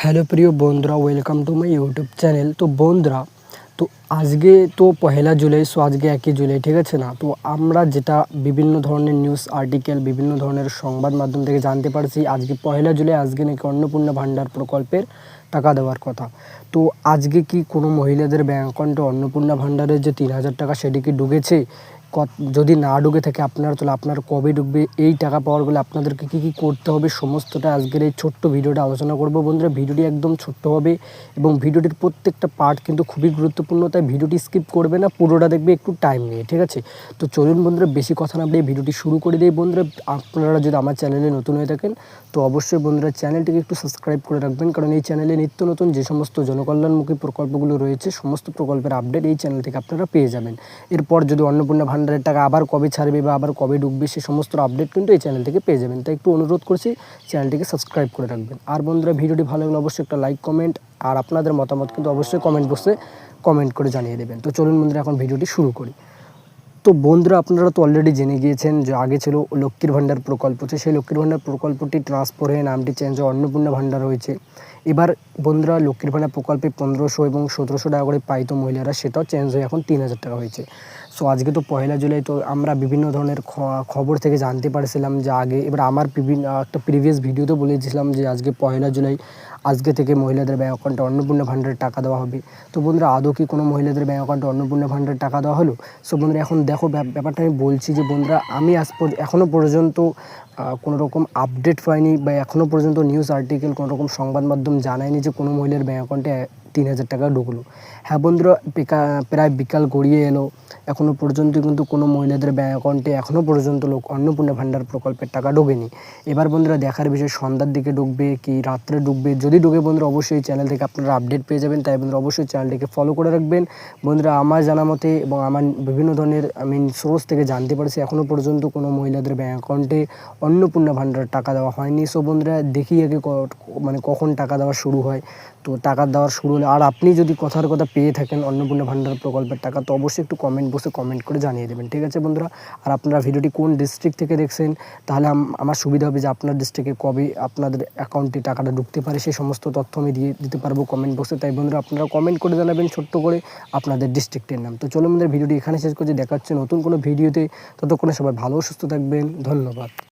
Hello প্রিয় বন্ধুরা, welcome to my YouTube channel. তো বন্ধুরা, তো আজকে তো পহেলা জুলাই, সো আজকে 1 জুলাই, ঠিক আছে না? তো আমরা যেটা বিভিন্ন ধরনের নিউজ আর্টিকেল, বিভিন্ন ধরনের সংবাদ মাধ্যম থেকে জানতে পারছি, আজকে পহেলা জুলাই, আজকে নাকি অন্নপূর্ণা ভাণ্ডার প্রকল্পের টাকা দেওয়ার কথা। তো আজকে কি কোনো মহিলাদের ব্যাঙ্ক অ্যাকাউন্টে অন্নপূর্ণা ভাণ্ডারের যে 3000 টাকা সেটি কি ঢুকেছে? যদি না ঢুকে থাকে তাহলে আপনার কবে ঢুকবে? এই টাকা পাওয়ার গেলে আপনাদেরকে কী কী করতে হবে, সমস্তটা আজকের এই ছোট্ট ভিডিওটা আলোচনা করব। বন্ধুরা, ভিডিওটি একদম ছোট্ট হবে এবং ভিডিওটির প্রত্যেকটা পার্ট কিন্তু খুবই গুরুত্বপূর্ণ, তাই ভিডিওটি স্কিপ করবে না, পুরোটা দেখবে একটু টাইম নিয়ে, ঠিক আছে? তো চলুন বন্ধুরা, বেশি কথা না বলে ভিডিওটি শুরু করে দিই। বন্ধুরা, আপনারা যদি আমার চ্যানেলে নতুন হয়ে থাকেন তো অবশ্যই বন্ধুরা চ্যানেলটিকে একটু সাবস্ক্রাইব করে রাখবেন, কারণ এই চ্যানেলে নিত্য নতুন যে সমস্ত জনকল্যাণমুখী প্রকল্পগুলো রয়েছে, সমস্ত প্রকল্পের আপডেট এই চ্যানেল থেকে আপনারা পেয়ে যাবেন। এরপর যদি অন্নপূর্ণা ভাণ্ডারের টাকা আবার কবে ছাড়বে বা আবার কবে ঢুকবে, সে সমস্ত আপডেট কিন্তু এই চ্যানেল থেকে পেয়ে যাবেন। তাই একটু অনুরোধ করছি, চ্যানেলটিকে সাবস্ক্রাইব করে রাখবেন। আর বন্ধুরা, ভিডিওটি ভালো লাগলে অবশ্যই একটা লাইক, কমেন্ট আর আপনাদের মতামত কিন্তু অবশ্যই কমেন্ট বক্সে কমেন্ট করে জানিয়ে দেবেন। তো চলুন বন্ধুরা, এখন ভিডিওটি শুরু করি। তো বন্ধুরা, আপনারা তো অলরেডি জেনে গিয়েছেন যে আগে ছিল লক্ষ্মীর ভাণ্ডার প্রকল্প, তো সেই লক্ষ্মীর ভাণ্ডার প্রকল্পটি ট্রান্সফার হয়ে নামটি চেঞ্জ হয়ে অন্নপূর্ণা ভাণ্ডার হয়েছে। এবার বন্ধুরা, লক্ষ্মীর ভাণ্ডার প্রকল্পে 1500 এবং 1700 টাকা করে পাইতো মহিলারা, সেটাও চেঞ্জ হয়ে এখন 3000 টাকা হয়েছে। সো আজকে তো পহেলা জুলাই, তো আমরা বিভিন্ন ধরনের খবর থেকে জানতে পারছিলাম যে আগে, এবার আমার একটা প্রিভিয়াস ভিডিওতে বলেছিলাম যে আজকে পহেলা জুলাই, আজকে থেকে মহিলাদের ব্যাঙ্ক অ্যাকাউন্টে অন্নপূর্ণা ভাণ্ডারের টাকা দেওয়া হবে। তো বন্ধুরা, আদৌ কি কোনো মহিলাদের ব্যাঙ্ক অ্যাকাউন্টে অন্নপূর্ণা ভাণ্ডারের টাকা দেওয়া হলো? সো বন্ধুরা, এখন দেখো ব্যাপারটা আমি বলছি যে বন্ধুরা, আমি এখনও পর্যন্ত কোনো রকম আপডেট পাইনি বা এখনও পর্যন্ত নিউজ আর্টিকেল, কোনো রকম সংবাদ মাধ্যম জানায়নি যে কোনো মহিলার ব্যাঙ্ক অ্যাকাউন্টে 3000 টাকা ঢুকলো। হ্যাঁ বন্ধুরা, প্রায় বিকাল গড়িয়ে এলো, এখনও পর্যন্ত কিন্তু কোনো মহিলাদের ব্যাঙ্ক অ্যাকাউন্টে এখনও পর্যন্ত অন্নপূর্ণা ভাণ্ডার প্রকল্পের টাকা ঢোকেনি। এবার বন্ধুরা, দেখার বিষয় সন্ধ্যার দিকে ঢুকবে কি রাত্রে ঢুকবে। যদি ঢুকে বন্ধুরা, অবশ্যই চ্যানেল থেকে আপনারা আপডেট পেয়ে যাবেন। তাই বন্ধুরা, অবশ্যই চ্যানেলটিকে ফলো করে রাখবেন। বন্ধুরা, আমার জানা মতে এবং আমার বিভিন্ন ধরনের সোর্স থেকে জানতে পারছি, এখনও পর্যন্ত কোনো মহিলাদের ব্যাঙ্ক অ্যাকাউন্টে অন্নপূর্ণা ভাণ্ডারের টাকা দেওয়া হয়নি। সো বন্ধুরা, দেখি আগে কখন টাকা দেওয়া শুরু হয়। তো টাকা দেওয়ার শুরু হলে, আর আপনি যদি কথার কথা পেয়ে থাকেন অন্নপূর্ণা ভাণ্ডার প্রকল্পের টাকা, তো অবশ্যই একটু কমেন্ট বক্সে কমেন্ট করে জানিয়ে দেবেন, ঠিক আছে বন্ধুরা? আর আপনারা ভিডিওটি কোন ডিস্ট্রিক্ট থেকে দেখছেন, তাহলে আমার সুবিধা হবে যে আপনার ডিস্ট্রিক্টে কবে আপনাদের অ্যাকাউন্টে টাকাটা ঢুকতে পারে, সেই সমস্ত তথ্য আমি দিতে পারবো কমেন্ট বক্সে। তাই বন্ধুরা, আপনারা কমেন্ট করে জানাবেন ছোট্ট করে আপনাদের ডিস্ট্রিক্টের নাম। তো চলো বন্ধুরা, ভিডিওটি এখানে শেষ করছি, দেখা হচ্ছে নতুন কোনো ভিডিওতে। ততক্ষণে সবাই ভালো সুস্থ থাকবেন, ধন্যবাদ।